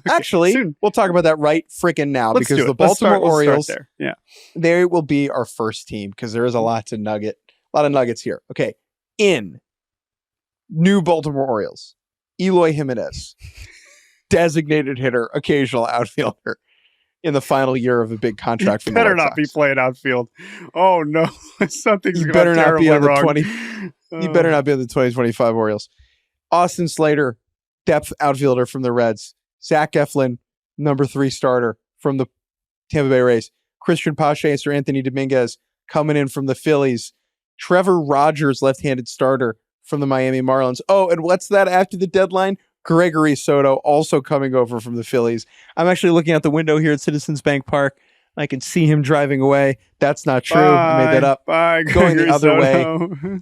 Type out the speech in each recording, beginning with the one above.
Actually, soon. We'll talk about that right freaking now Let's because do it. the Baltimore Orioles, there. Yeah. they will be our first team because there is a lot of nuggets here. Okay. In new Baltimore Orioles, Eloy Jimenez, designated hitter, occasional outfielder in the final year of a big contract from the Better White not Sox. be playing outfield. Oh no, something's You gone better not be terribly on the wrong. 20. You better not be on the 2025 Orioles. Austin Slater, depth outfielder from the Reds. Zach Eflin, number 3 starter from the Tampa Bay Rays. Christian Pache and Sir Anthony Dominguez coming in from the Phillies. Trevor Rogers, left-handed starter from the Miami Marlins. Oh, and what's that after the deadline? Gregory Soto, also coming over from the Phillies. I'm actually looking out the window here at Citizens Bank Park. I can see him driving away. That's not true. I made that up. Bye, Going the other way. Soto.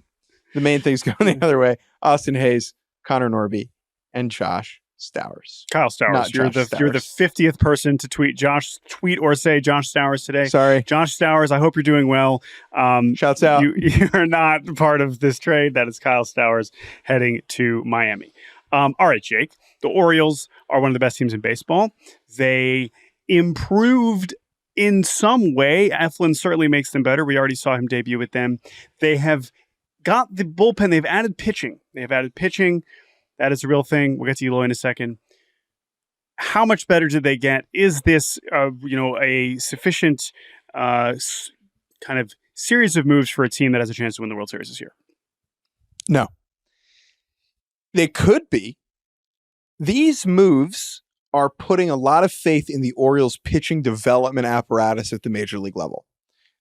The main thing's going the other way. Austin Hayes, Connor Norby, and Josh Stowers. Kyle Stowers. Not You're Josh the 50th person to tweet or say Josh Stowers today. Sorry. Josh Stowers, I hope you're doing well. Shouts out. You're not part of this trade. That is Kyle Stowers heading to Miami. All right, Jake. The Orioles are one of the best teams in baseball. They improved in some way. Eflin certainly makes them better. We already saw him debut with them. They have got the bullpen. They've added pitching. That is a real thing. We'll get to Eloy in a second. How much better did they get? Is this, a sufficient kind of series of moves for a team that has a chance to win the World Series this year? No. They could be. These moves are putting a lot of faith in the Orioles' pitching development apparatus at the major league level.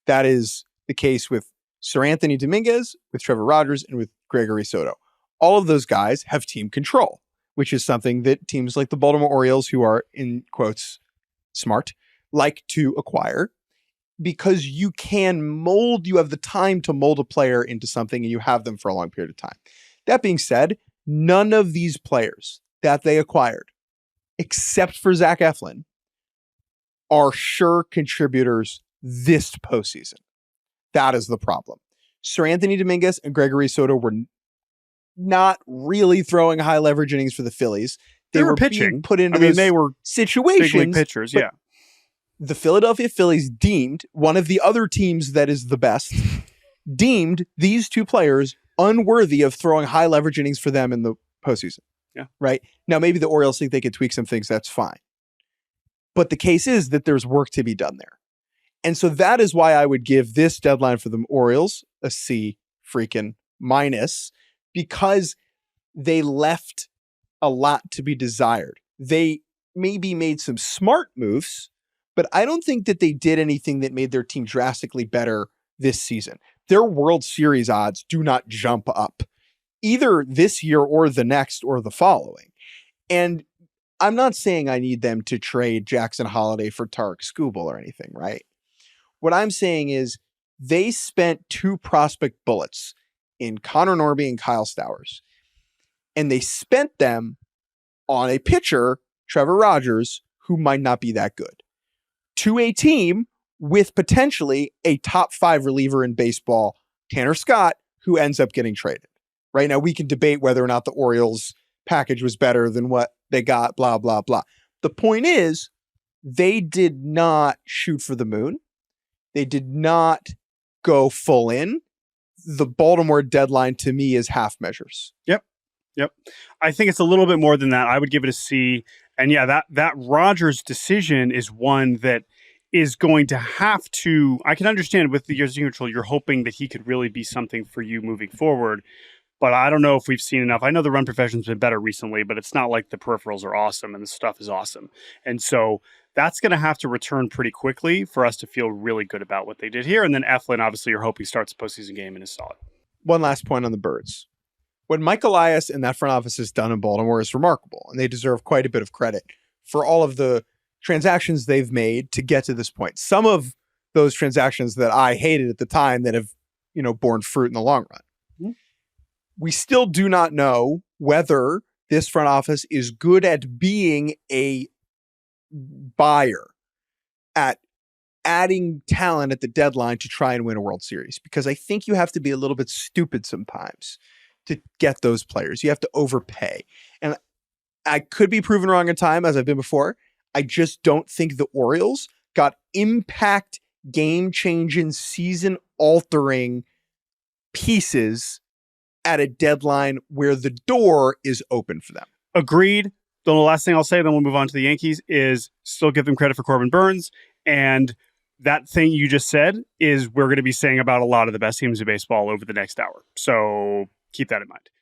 That is the case with Sir Anthony Dominguez, with Trevor Rogers, and with Gregory Soto. All of those guys have team control, which is something that teams like the Baltimore Orioles, who are, in quotes, smart, like to acquire because you have the time to mold a player into something and you have them for a long period of time. That being said, none of these players that they acquired, except for Zach Eflin, are sure contributors this postseason. That is the problem. Sir Anthony Dominguez and Gregory Soto were not really throwing high leverage innings for the Phillies. They were pitching. Being put into they were situations. Big league pitchers, yeah. The Philadelphia Phillies deemed one of the other teams that is the best, deemed these two players unworthy of throwing high leverage innings for them in the postseason. Yeah. Right? Now, maybe the Orioles think they could tweak some things. That's fine. But the case is that there's work to be done there. And so that is why I would give this deadline for the Orioles a C freaking minus, because they left a lot to be desired. They maybe made some smart moves, but I don't think that they did anything that made their team drastically better this season. Their World Series odds do not jump up either this year or the next or the following. And I'm not saying I need them to trade Jackson Holiday for Tarek Skubal or anything, right? What I'm saying is they spent 2 prospect bullets in Connor Norby and Kyle Stowers, and they spent them on a pitcher, Trevor Rogers, who might not be that good, to a team with potentially a top 5 reliever in baseball, Tanner Scott, who ends up getting traded. Right now, we can debate whether or not the Orioles package was better than what they got, blah, blah, blah. The point is, they did not shoot for the moon. They did not go full in. The Baltimore deadline to me is half measures. Yep. I think it's a little bit more than that. I would give it a C. And yeah, that Rogers decision is one that is going to have to, I can understand with the years neutral, you're hoping that he could really be something for you moving forward. But I don't know if we've seen enough. I know the run profession's been better recently, but it's not like the peripherals are awesome and the stuff is awesome. And so that's going to have to return pretty quickly for us to feel really good about what they did here. And then Eflin, obviously, you're hoping starts a postseason game and is solid. One last point on the Birds. What Mike Elias and that front office has done in Baltimore is remarkable, and they deserve quite a bit of credit for all of the transactions they've made to get to this point. Some of those transactions that I hated at the time that have, borne fruit in the long run. Mm-hmm. We still do not know whether this front office is good at being a buyer, at adding talent at the deadline to try and win a World Series, because I think you have to be a little bit stupid sometimes to get those players. You have to overpay. And I could be proven wrong in time, as I've been before. I just don't think the Orioles got impact, game-changing, season-altering pieces at a deadline where the door is open for them. Agreed. The last thing I'll say, then we'll move on to the Yankees, is still give them credit for Corbin Burns. And that thing you just said is we're going to be saying about a lot of the best teams in baseball over the next hour. So keep that in mind.